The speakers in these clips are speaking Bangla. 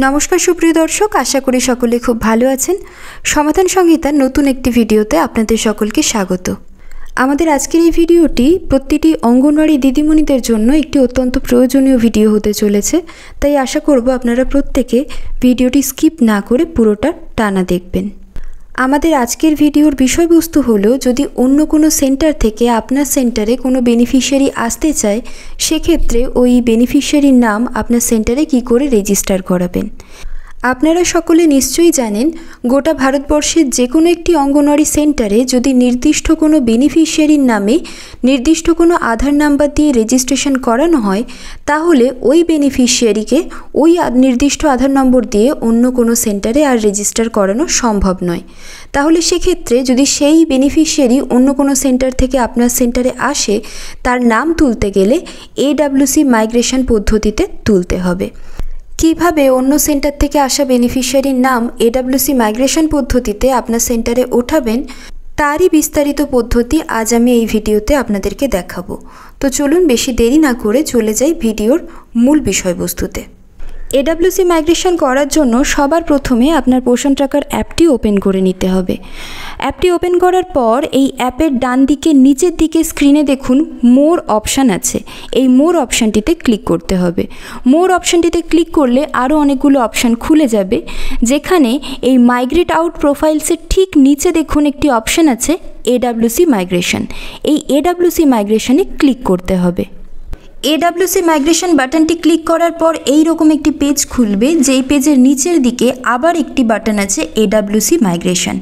নমস্কার সুপ্রিয় দর্শক, আশা করি সকলে খুব ভালো আছেন। সমাধান সংহিতার নতুন একটি ভিডিওতে আপনাদের সকলকে স্বাগত। আমাদের আজকের এই ভিডিওটি প্রতিটি অঙ্গনওয়াড়ি দিদিমণিদের জন্য একটি অত্যন্ত প্রয়োজনীয় ভিডিও হতে চলেছে, তাই আশা করব আপনারা প্রত্যেকে ভিডিওটি স্কিপ না করে পুরোটা টানা দেখবেন। আমাদের আজকের ভিডিওর বিষয়বস্তু হলো, যদি অন্য কোনো সেন্টার থেকে আপনার সেন্টারে কোনো বেনিফিশিয়ারি আসতে চায়, সেক্ষেত্রে ওই বেনিফিশিয়ারির নাম আপনার সেন্টারে কি করে রেজিস্টার করাবেন। আপনারা সকলে নিশ্চয়ই জানেন, গোটা ভারতবর্ষের যে কোনো একটি অঙ্গনওয়াড়ি সেন্টারে যদি নির্দিষ্ট কোনো বেনিফিশিয়ারির নামে নির্দিষ্ট কোনো আধার নাম্বার দিয়ে রেজিস্ট্রেশন করানো হয়, তাহলে ওই বেনিফিশিয়ারিকে ওই নির্দিষ্ট আধার নম্বর দিয়ে অন্য কোনো সেন্টারে আর রেজিস্টার করানো সম্ভব নয়। তাহলে সেক্ষেত্রে যদি সেই বেনিফিশিয়ারি অন্য কোনো সেন্টার থেকে আপনার সেন্টারে আসে, তার নাম তুলতে গেলে AWC মাইগ্রেশন পদ্ধতিতে তুলতে হবে। কিভাবে অন্য সেন্টার থেকে আসা বেনিফিশিয়ারির নাম AWC মাইগ্রেশন পদ্ধতিতে আপনার সেন্টারে ওঠাবেন, তারই বিস্তারিত পদ্ধতি আজ আমি এই ভিডিওতে আপনাদেরকে দেখাবো। তো চলুন বেশি দেরি না করে চলে যাই ভিডিওর মূল বিষয়বস্তুতে। AWC মাইগ্রেশন করার জন্য সবার প্রথমে আপনার পোষণ ট্র্যাকার অ্যাপটি ওপেন করে নিতে হবে। অ্যাপটি ওপেন করার পর এই অ্যাপের ডান দিকে নিচের দিকে স্ক্রিনে দেখুন মোর অপশান আছে। এই মোর অপশানটিতে ক্লিক করতে হবে। মোর অপশানটিতে ক্লিক করলে আরও অনেকগুলো অপশান খুলে যাবে, যেখানে এই মাইগ্রেট আউট প্রোফাইলসের ঠিক নিচে দেখুন একটি অপশান আছে AWC মাইগ্রেশন। এই AWC মাইগ্রেশনে ক্লিক করতে হবে। AWC মাইগ্রেশন বাটনটি ক্লিক করার পর এই রকম একটি পেজ খুলবে, যেই পেজের নিচের দিকে আবার একটি বাটন আছে AWC মাইগ্রেশন।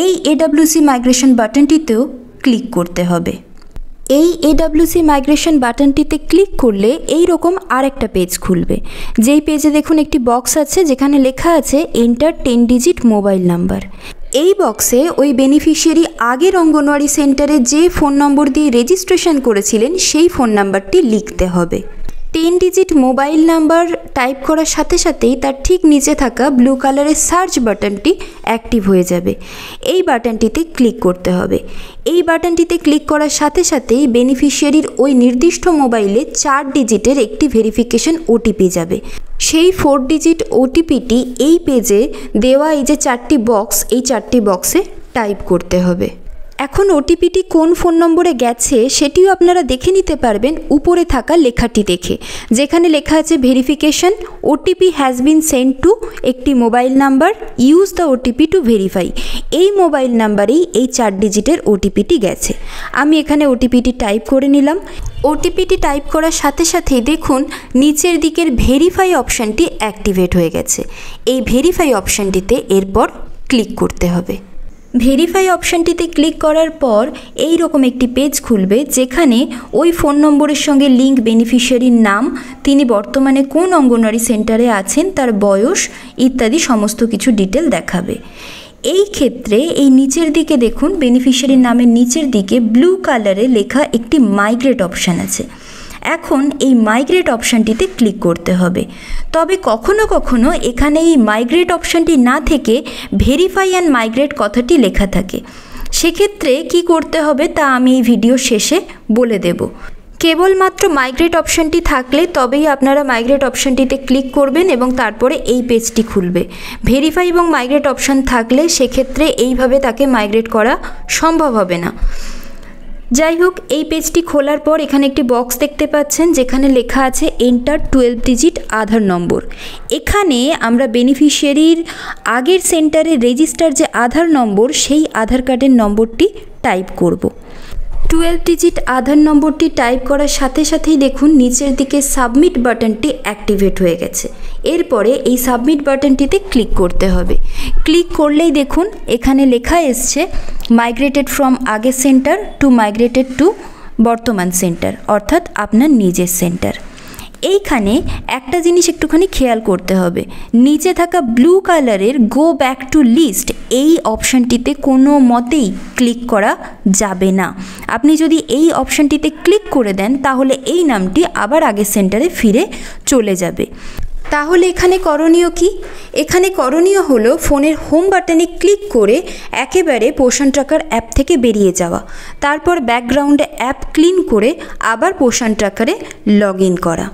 এই AWC মাইগ্রেশন বাটনটিতেও ক্লিক করতে হবে। এই AWC মাইগ্রেশন বাটনটিতে ক্লিক করলে এই রকম আরেকটা পেজ খুলবে, যেই পেজে দেখুন একটি বক্স আছে যেখানে লেখা আছে এন্টার 10 ডিজিট মোবাইল নাম্বার। এই বক্সে ওই বেনিফিশিয়ারি আগের অঙ্গনওয়াড়ি সেন্টারে যে ফোন নম্বর দিয়ে রেজিস্ট্রেশন করেছিলেন সেই ফোন নাম্বারটি লিখতে হবে। 10 ডিজিট মোবাইল নাম্বার টাইপ করার সাথে সাথেই তার ঠিক নিচে থাকা ব্লু কালারের সার্চ বাটনটি অ্যাক্টিভ হয়ে যাবে। এই বাটনটিতে ক্লিক করতে হবে। এই বাটনটিতে ক্লিক করার সাথে সাথেই বেনিফিশিয়ারির ওই নির্দিষ্ট মোবাইলে 4 ডিজিটের একটি ভেরিফিকেশন ওটিপি যাবে। সেই 4 ডিজিট ওটিপিটি এই পেজে দেওয়া এই যে 4টি বক্স, এই 4টি বক্সে টাইপ করতে হবে। এখন ওটিপিটি কোন ফোন নম্বরে গেছে সেটিও আপনারা দেখে নিতে পারবেন উপরে থাকা লেখাটি দেখে, যেখানে লেখা আছে verification OTP has been send to একটি mobile number, use the OTP to verify. এই মোবাইল নাম্বারেই এই 4 ডিজিটের ওটিপিটি গেছে। আমি এখানে ওটিপিটি টাইপ করে নিলাম। ওটিপিটি টাইপ করার সাথে সাথেই দেখুন নিচের দিকের ভেরিফাই অপশানটি অ্যাক্টিভেট হয়ে গেছে। এই ভেরিফাই অপশানটিতে এরপর ক্লিক করতে হবে। ভেরিফাই অপশানটিতে ক্লিক করার পর এই রকম একটি পেজ খুলবে, যেখানে ওই ফোন নম্বরের সঙ্গে লিঙ্ক বেনিফিশিয়ারির নাম, তিনি বর্তমানে কোন অঙ্গনওয়াড়ি সেন্টারে আছেন, তার বয়স ইত্যাদি সমস্ত কিছু ডিটেল দেখাবে। এই ক্ষেত্রে এই নিচের দিকে দেখুন বেনিফিশিয়ারির নামের নিচের দিকে ব্লু কালারে লেখা একটি মাইগ্রেট অপশান আছে। এখন এই মাইগ্রেট অপশানটিতে ক্লিক করতে হবে। তবে কখনো কখনো এখানে এই মাইগ্রেট অপশানটি না থেকে ভেরিফাই অ্যান্ড মাইগ্রেট কথাটি লেখা থাকে। সেক্ষেত্রে কি করতে হবে তা আমি এই ভিডিও শেষে বলে দেব। কেবলমাত্র মাইগ্রেট অপশানটি থাকলে তবেই আপনারা মাইগ্রেট অপশানটিতে ক্লিক করবেন এবং তারপরে এই পেজটি খুলবে। ভেরিফাই এবং মাইগ্রেট অপশান থাকলে সেক্ষেত্রে এইভাবে তাকে মাইগ্রেট করা সম্ভব হবে না। যাই হোক, এই পেজটি খোলার পর এখানে একটি বক্স দেখতে পাচ্ছেন, যেখানে লেখা আছে এন্টার 12 ডিজিট আধার নম্বর। এখানে আমরা বেনিফিশিয়ারির আগের সেন্টারে রেজিস্টার যে আধার নম্বর, সেই আধার কার্ডের নম্বরটি টাইপ করব। 12 ডিজিট আধার নম্বরটি টাইপ করার সাথে সাথেই দেখুন নিচের দিকে সাবমিট বাটনটি অ্যাক্টিভেট হয়ে গেছে। এরপরে এই সাবমিট বাটনটিতে ক্লিক করতে হবে। ক্লিক করলেই দেখুন এখানে লেখা এসছে মাইগ্রেটেড ফ্রম আগের সেন্টার টু মাইগ্রেটেড টু বর্তমান সেন্টার, অর্থাৎ আপনার নিজের সেন্টার। এইখানে একটা জিনিস একটুখানি খেয়াল করতে হবে, নিচে থাকা ব্লু কালারের গো ব্যাক টু লিস্ট এই অপশানটিতে কোনো মতেই ক্লিক করা যাবে না। আপনি যদি এই অপশানটিতে ক্লিক করে দেন তাহলে এই নামটি আবার আগের সেন্টারে ফিরে চলে যাবে। তাহলে এখানে করণীয় কি? এখানে করণীয় হলো ফোনের হোম বাটনে ক্লিক করে একেবারে পোষণ ট্র্যাকার অ্যাপ থেকে বেরিয়ে যাওয়া, তারপর ব্যাকগ্রাউন্ডে অ্যাপ ক্লিন করে আবার পোষণ ট্র্যাকারে লগ ইন করা।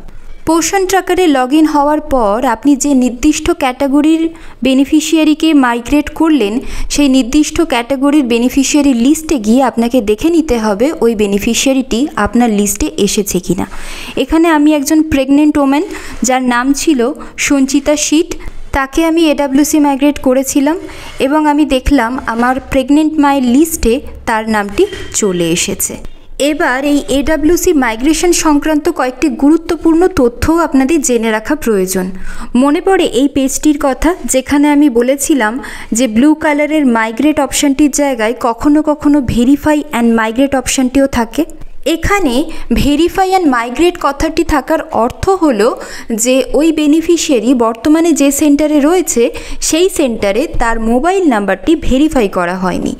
পোষণ ট্র্যাকারে লগ ইন হওয়ার পর আপনি যে নির্দিষ্ট ক্যাটাগরির বেনিফিশিয়ারিকে মাইগ্রেট করলেন সেই নির্দিষ্ট ক্যাটাগরির বেনিফিশিয়ারি লিস্টে গিয়ে আপনাকে দেখে নিতে হবে ওই বেনিফিশিয়ারিটি আপনার লিস্টে এসেছে কিনা। এখানে আমি একজন প্রেগনেন্ট ওম্যান যার নাম ছিল সঞ্চিতা শীট, তাকে আমি এডাব্লিউসি মাইগ্রেট করেছিলাম এবং আমি দেখলাম আমার প্রেগনেন্ট মায়ের লিস্টে তার নামটি চলে এসেছে। এবার এই এডাব্লিউসি মাইগ্রেশন সংক্রান্ত কয়েকটি গুরুত্বপূর্ণ তথ্যও আপনাদের জেনে রাখা প্রয়োজন। মনে পড়ে এই পেজটির কথা যেখানে আমি বলেছিলাম যে ব্লু কালারের মাইগ্রেট অপশানটির জায়গায় কখনো কখনো ভেরিফাই অ্যান্ড মাইগ্রেট অপশানটিও থাকে। এখানে ভেরিফাই অ্যান্ড মাইগ্রেট কথাটি থাকার অর্থ হলো যে ওই বেনিফিশিয়ারি বর্তমানে যে সেন্টারে রয়েছে সেই সেন্টারে তার মোবাইল নাম্বারটি ভেরিফাই করা হয়নি।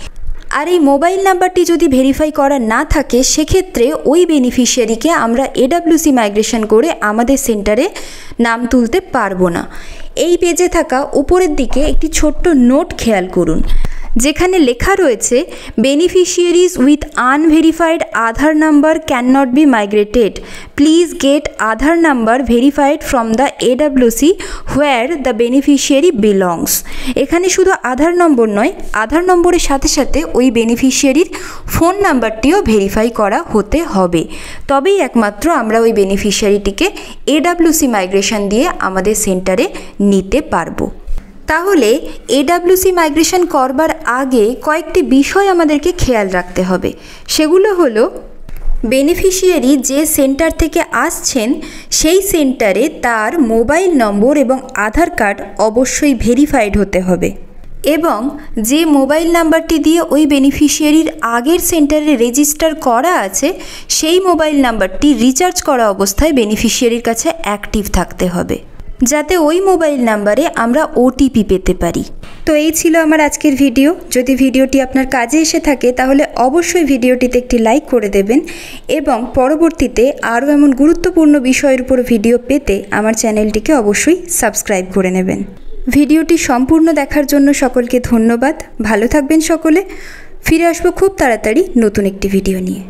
আর এই মোবাইল নাম্বারটি যদি ভেরিফাই করা না থাকে সেক্ষেত্রে ওই বেনিফিশিয়ারিকে আমরা এডাব্লিউসি মাইগ্রেশন করে আমাদের সেন্টারে নাম তুলতে পারবো না। এই পেজে থাকা উপরের দিকে একটি ছোট্ট নোট খেয়াল করুন যেখানে লেখা রয়েছে beneficiaries with unverified Aadhaar number can not be migrated, please get Aadhaar number verified from the AWC where the beneficiary belongs. এখানে শুধু আধার নম্বর নয়, আধার নম্বরের সাথে সাথে ওই বেনিফিশিয়ারির ফোন নাম্বারটিও ভেরিফাই করা হতে হবে, তবেই একমাত্র আমরা ওই বেনিফিশিয়ারিটিকে এডাব্লিউসি মাইগ্রেশন দিয়ে আমাদের সেন্টারে নিতে পারবো। তাহলে এডাব্লিউসি মাইগ্রেশন করবার আগে কয়েকটি বিষয় আমাদেরকে খেয়াল রাখতে হবে। সেগুলো হলো বেনিফিশিয়ারি যে সেন্টার থেকে আসছেন সেই সেন্টারে তার মোবাইল নম্বর এবং আধার কার্ড অবশ্যই ভেরিফাইড হতে হবে এবং যে মোবাইল নাম্বারটি দিয়ে ওই বেনিফিশিয়ারির আগের সেন্টারে রেজিস্টার করা আছে সেই মোবাইল নাম্বারটি রিচার্জ করা অবস্থায় বেনিফিশিয়ারির কাছে অ্যাক্টিভ থাকতে হবে যাতে ওই মোবাইল নাম্বারে আমরা ওটিপি পেতে পারি। তো এই ছিল আমার আজকের ভিডিও। যদি ভিডিওটি আপনার কাজে এসে থাকে তাহলে অবশ্যই ভিডিওটিতে একটি লাইক করে দেবেন এবং পরবর্তীতে আরও এমন গুরুত্বপূর্ণ বিষয়ের উপর ভিডিও পেতে আমার চ্যানেলটিকে অবশ্যই সাবস্ক্রাইব করে নেবেন। ভিডিওটি সম্পূর্ণ দেখার জন্য সকলকে ধন্যবাদ। ভালো থাকবেন সকলে। ফিরে আসবো খুব তাড়াতাড়ি নতুন একটি ভিডিও নিয়ে।